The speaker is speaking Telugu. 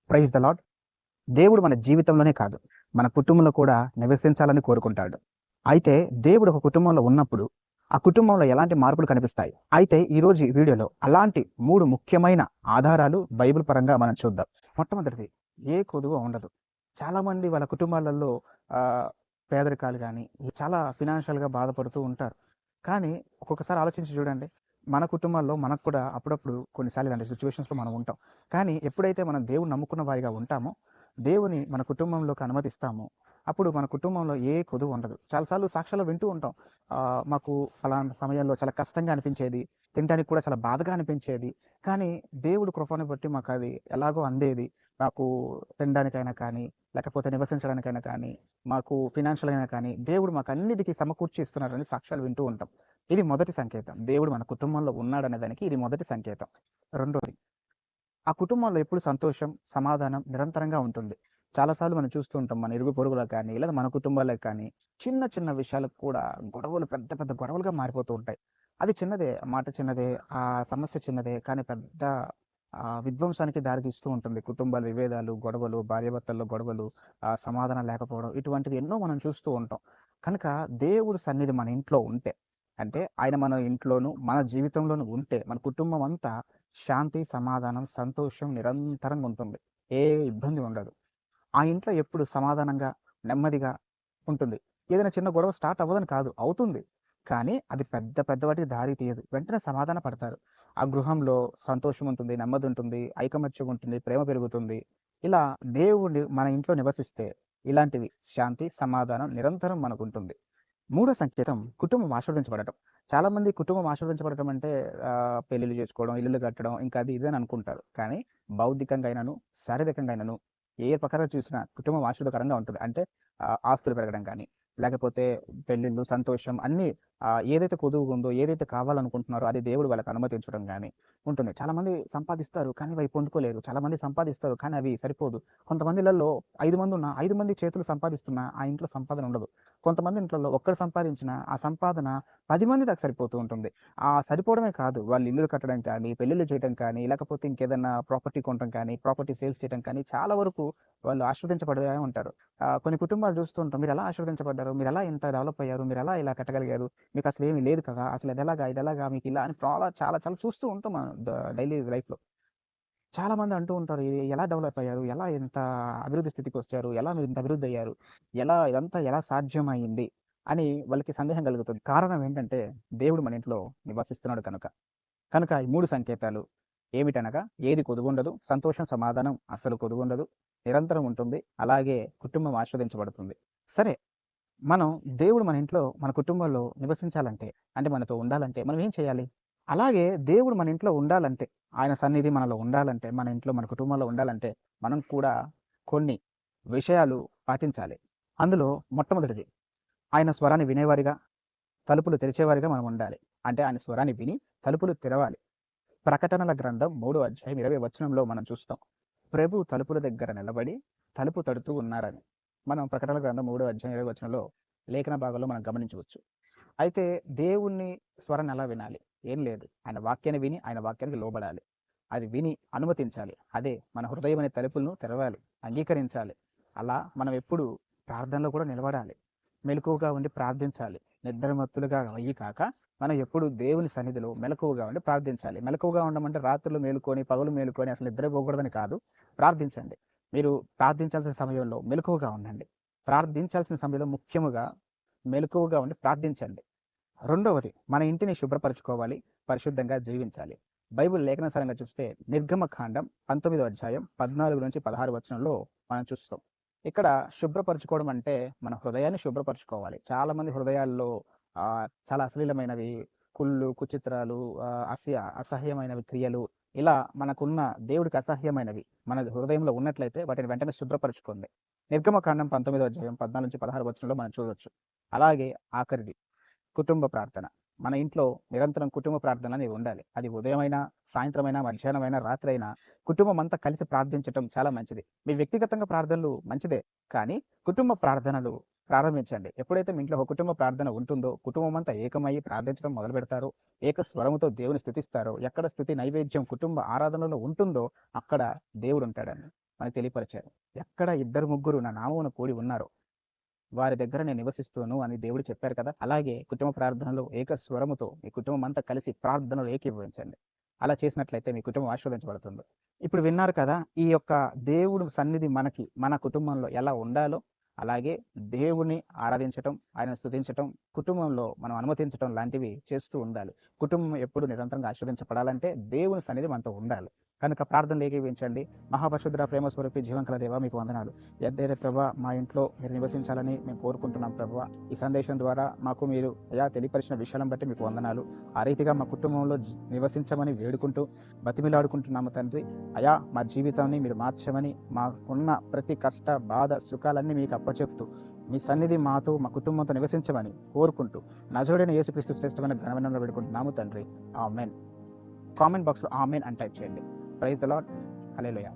Praise the lord. దేవుడు మన జీవితంలోనే కాదు, మన కుటుంబంలో కూడా నివసించాలని కోరుకుంటాడు. అయితే దేవుడు ఒక కుటుంబంలో ఉన్నప్పుడు, ఆ కుటుంబంలో ఎలాంటి మార్పులు కనిపిస్తాయి? అయితే ఈరోజు ఈ వీడియోలో అలాంటి 3 ముఖ్యమైన ఆధారాలు బైబిల్ పరంగా మనం చూద్దాం. మొట్టమొదటిది, ఏ కొదువ ఉండదు. చాలామంది వాళ్ళ కుటుంబాలలో ఆహ్, పేదరికాలు గానీ, చాలా ఫినాన్షియల్‌గా బాధపడుతూ ఉంటారు. కానీ ఒక్కొక్కసారి ఆలోచించి చూడండి. మన కుటుంబాల్లో మనకు కూడా అప్పుడప్పుడు కొన్నిసార్లు ఇలాంటి సిట్యుయేషన్స్‌లో మనం ఉంటాం. కానీ ఎప్పుడైతే మనం దేవుడిని నమ్ముకున్న వారిగా ఉంటామో, దేవుని మన కుటుంబంలోకి అనుమతిస్తామో, అప్పుడు మన కుటుంబంలో ఏ కొదువ ఉండదు. చాలా సార్లు సాక్ష్యాలు వింటూ ఉంటాం. మాకు పలానా సమయంలో చాలా కష్టంగా అనిపించేది. తినడానికి కూడా చాలా బాధగా అనిపించేది. కానీ దేవుడు కృపను బట్టి మాకది ఎలాగో అందేది. మాకు తినడానికైనా కానీ, లేకపోతే నివసించడానికైనా కానీ, మాకు ఫినాన్షియల్ అయినా కానీ, దేవుడు మాకన్నిటికి సమకూర్చి ఇస్తున్నారని సాక్ష్యాలు వింటూ ఉంటాం. ఇది మొదటి సంకేతం. దేవుడు మన కుటుంబంలో ఉన్నాడనే దానికి ఇది మొదటి సంకేతం. రెండోది, ఆ కుటుంబంలో ఎప్పుడు సంతోషం, సమాధానం నిరంతరంగా ఉంటుంది. చాలా సార్లు మనం చూస్తూ ఉంటాం. మన ఇరుగు పొరుగులకు కానీ, లేదా మన కుటుంబాలకు కానీ, చిన్న చిన్న విషయాలకు కూడా గొడవలు పెద్ద పెద్ద గొడవలుగా మారిపోతూ ఉంటాయి. అది చిన్నదే, మాట చిన్నదే, ఆ సమస్య చిన్నదే, కానీ పెద్ద విధ్వంసానికి దారితీస్తూ ఉంటుంది. కుటుంబాల విభేదాలు, గొడవలు, భార్యాభర్తల్లో గొడవలు, సమాధానం లేకపోవడం, ఇటువంటివి ఎన్నో మనం చూస్తూ ఉంటాం. కనుక దేవుడి సన్నిధి మన ఇంట్లో ఉంటే, అంటే ఆయన మన ఇంట్లోనూ, మన జీవితంలోనూ ఉంటే, మన కుటుంబం అంతా శాంతి, సమాధానం, సంతోషం నిరంతరంగా ఉంటుంది. ఏ ఇబ్బంది ఉండదు. ఆ ఇంట్లో ఎప్పుడు సమాధానంగా, నెమ్మదిగా ఉంటుంది. ఏదైనా చిన్న గొడవ స్టార్ట్ అవ్వదని కాదు, అవుతుంది. కానీ అది పెద్ద పెద్ద వాటికి దారి తీయదు. వెంటనే సమాధాన పడతారు. ఆ గృహంలో సంతోషం ఉంటుంది, నెమ్మది ఉంటుంది, ఐకమత్యం ఉంటుంది, ప్రేమ పెరుగుతుంది. ఇలా దేవుడు మన ఇంట్లో నివసిస్తే ఇలాంటివి శాంతి, సమాధానం నిరంతరం మనకుంటుంది. మూడో సంకేతం, కుటుంబం ఆశీర్వదించబడటం. చాలామంది కుటుంబం ఆశీర్వదించబడటం అంటే పెళ్ళిళ్ళు చేసుకోవడం, ఇల్లులు కట్టడం, ఇంకా అది ఇది అని అనుకుంటారు. కానీ బౌద్ధికంగా అయినను, శారీరకంగా అయినను, ఏ ప్రకారం చూసినా కుటుంబం ఆశీర్వాదకరంగా ఉంటుంది. అంటే ఆస్తులు పెరగడం కానీ, లేకపోతే పెళ్ళిళ్ళు, సంతోషం అన్నీ ఏదైతే కొదువుగా ఉందో, ఏదైతే కావాలనుకుంటున్నారో అది దేవుడు వాళ్ళకి అనుమతించడం గానీ ఉంటుంది. చాలామంది సంపాదిస్తారు, కానీ అవి పొందుకోలేరు. చాలామంది సంపాదిస్తారు, కానీ అవి సరిపోదు. కొంతమంది ఇళ్లల్లో 5 మంది ఉన్నా, 5 మంది చేతులు సంపాదిస్తున్నా ఆ ఇంట్లో సంపాదన ఉండదు. కొంతమంది ఇంట్లలో ఒక్కడు సంపాదించిన ఆ సంపాదన 10 మంది దాకా సరిపోతూ ఉంటుంది. సరిపోవడమే కాదు, వాళ్ళు ఇల్లులు కట్టడం కానీ, పెళ్ళిళ్ళు చేయడం కానీ, లేకపోతే ఇంకేదన్నా ప్రాపర్టీ కొనడం కానీ, ప్రాపర్టీ సేల్స్ చేయడం కానీ, చాలా వరకు వాళ్ళు ఆశీర్వదించబడే ఉంటారు. కొన్ని కుటుంబాలు చూస్తూ ఉంటాం. మీరెలా ఆశీర్వదించబడ్డారు? మీరెలా ఇంత డెవలప్ అయ్యారు? మీరెలా ఇలా కట్టగలిగారు? మీకసలేమీ లేదు కదా! అసలు అదెలాగా? ఇదెలాగా? మీకిలా అని చాలా చాలా చూస్తూ ఉంటాం మనం డైలీ లైఫ్‌లో. చాలామంది అంటూ ఉంటారు. ఎలా డెవలప్ అయ్యారు? ఎలా ఇంత అభివృద్ధి స్థితికొచ్చారు? ఎలా మీరు ఇంత అభివృద్ధి అయ్యారు? ఇదంతా ఎలా సాధ్యమయింది? అని వాళ్ళకి సందేహం కలుగుతుంది. కారణం ఏంటంటే, దేవుడు మన ఇంట్లో నివసిస్తున్నాడు కనుక. కనుక ఈ 3 సంకేతాలు ఏమిటనగా, ఏది కొదువుండదు, సంతోషం, సమాధానం అస్సలు కొదువుండదు, నిరంతరం ఉంటుంది. అలాగే కుటుంబం ఆస్వాదించబడుతుంది. సరే, మనం దేవుడు మన ఇంట్లో, మన కుటుంబంలో నివసించాలంటే, అంటే మనతో ఉండాలంటే మనం ఏం చేయాలి? అలాగే దేవుడు మన ఇంట్లో ఉండాలంటే, ఆయన సన్నిధి మనలో ఉండాలంటే, మన ఇంట్లో, మన కుటుంబంలో ఉండాలంటే, మనం కూడా కొన్ని విషయాలు పాటించాలి. అందులో మొట్టమొదటిది, ఆయన స్వరాన్ని వినేవారిగా, తలుపులు తెరిచేవారిగా మనం ఉండాలి. అంటే ఆయన స్వరాన్ని విని తలుపులు తెరవాలి. ప్రకటనల గ్రంథం 3వ అధ్యాయం 20వ వచనంలో మనం చూస్తాం. ప్రభు తలుపుల దగ్గర నిలబడి తలుపు తడుతూ ఉన్నారని. మనం ప్రకటనల గ్రంథం 3వ అధ్యాయం 20వ వచనంలో లేఖన భాగంలో మనం గమనించవచ్చు. అయితే దేవుని స్వరాన్ని ఎలా వినాలి? ఏం లేదు. ఆయన వాక్యాన్ని విని, ఆయన వాక్యానికి లోబడాలి. అది విని అనుమతించాలి. అదే మన హృదయం అనే తలుపులను తెరవాలి, అంగీకరించాలి. అలా మనం ఎప్పుడు ప్రార్థనలో కూడా నిలబడాలి. మెలకువగా ఉండి ప్రార్థించాలి. నిద్రమత్తులుగా అయ్యి కాక, మనం ఎప్పుడు దేవుని సన్నిధిలో మెలకువగా ఉండి ప్రార్థించాలి. మెలకువగా ఉండమంటే రాత్రులు మేలుకొని, పగలు మేలుకొని అసలు నిద్రపోకూడదని కాదు. ప్రార్థించండి. మీరు ప్రార్థించాల్సిన సమయంలో మెలకువగా ఉండండి. ప్రార్థించాల్సిన సమయంలో ముఖ్యముగా మెలకువగా ఉండి ప్రార్థించండి. రెండవది, మన ఇంటిని శుభ్రపరచుకోవాలి, పరిశుద్ధంగా జీవించాలి. బైబిల్ లేఖనానుసారంగా చూస్తే నిర్గమకాండం 19వ అధ్యాయం 14-16 వచనంలో మనం చూస్తాం. ఇక్కడ శుభ్రపరచుకోవడం అంటే మన హృదయాన్ని శుభ్రపరచుకోవాలి. చాలామంది హృదయాల్లో చాలా అశ్లీలమైనవి, కుళ్ళు, కుచిత్రాలు, అసహ్యమైనవి క్రియలు, ఇలా మనకున్న దేవుడికి అసహ్యమైనవి మన హృదయంలో ఉన్నట్లయితే వాటిని వెంటనే శుభ్రపరచుకోండి. నిర్గమకాండం 19వ అధ్యాయం 14-16 వచనంలో మనం చూడవచ్చు. అలాగే ఆఖరిది, కుటుంబ ప్రార్థన. మన ఇంట్లో నిరంతరం కుటుంబ ప్రార్థన అనేది ఉండాలి. అది ఉదయమైనా, సాయంత్రమైనా, మధ్యాహ్నమైనా, రాత్రైనా కుటుంబం అంతా కలిసి ప్రార్థించటం చాలా మంచిది. మీ వ్యక్తిగతంగా ప్రార్థనలు మంచిదే, కానీ కుటుంబ ప్రార్థనలు ప్రారంభించండి. ఎప్పుడైతే మీ ఇంట్లో ఒక కుటుంబ ప్రార్థన ఉంటుందో, కుటుంబం అంతా ఏకమయ్యి ప్రార్థించడం మొదలు పెడతారో, ఏక స్వరముతో దేవుని స్తుతిస్తారో, ఎక్కడ స్తుతి నైవేద్యం కుటుంబ ఆరాధనలో ఉంటుందో అక్కడ దేవుడు ఉంటాడండి. మనకు తెలియపరిచారు. ఎక్కడ ఇద్దరు ముగ్గురు నా నామమున కూడి ఉన్నారో వారి దగ్గర నేను నివసిస్తూను అని దేవుడు చెప్పారు కదా. అలాగే కుటుంబ ప్రార్థనలో ఏక స్వరముతో మీ కుటుంబం అంతా కలిసి ప్రార్థనలో ఏకీభవించండి. అలా చేసినట్లయితే మీ కుటుంబం ఆశీర్వదించబడుతుంది. ఇప్పుడు విన్నారు కదా, ఈ యొక్క దేవుడు సన్నిధి మనకి మన కుటుంబంలో ఎలా ఉండాలో, అలాగే దేవుని ఆరాధించటం, ఆయన స్తుతించటం, కుటుంబంలో మనం అనుమతించటం లాంటివి చేస్తూ ఉండాలి. కుటుంబం ఎప్పుడు నిరంతరంగా ఆశీర్వదించబడాలంటే దేవుని సన్నిధి మనతో ఉండాలి. కనుక ప్రార్థనలు ఏకీవించండి. మహాపరిశుద్ధ ప్రేమ స్వరూపి జీవంకల దేవ మీకు వందనాలు. ఎద్దైతే ప్రభా మా ఇంట్లో మీరు నివసించాలని మేము కోరుకుంటున్నాం ప్రభా. ఈ సందేశం ద్వారా మాకు మీరు అయా తెలియపరిచిన విషయాలను బట్టి మీకు వందనాలు. ఆ రీతిగా మా కుటుంబంలో నివసించమని వేడుకుంటూ బతిమిలాడుకుంటున్నాము తండ్రి. అయా మా జీవితాన్ని మీరు మార్చమని, మాకున్న ప్రతి కష్ట బాధ సుఖాలన్నీ మీకు అప్పచెప్తూ మీ సన్నిధి మాతో మా కుటుంబంతో నివసించమని కోరుకుంటూ నజరుడైన యేసుక్రీస్తు శ్రేష్టమైన ఘనమైన వేడుకుంటున్నాము తండ్రి. ఆమెన్. కామెంట్ బాక్స్లో ఆమెన్ అని టైప్ చేయండి. Praise the Lord. హల్లెలూయా.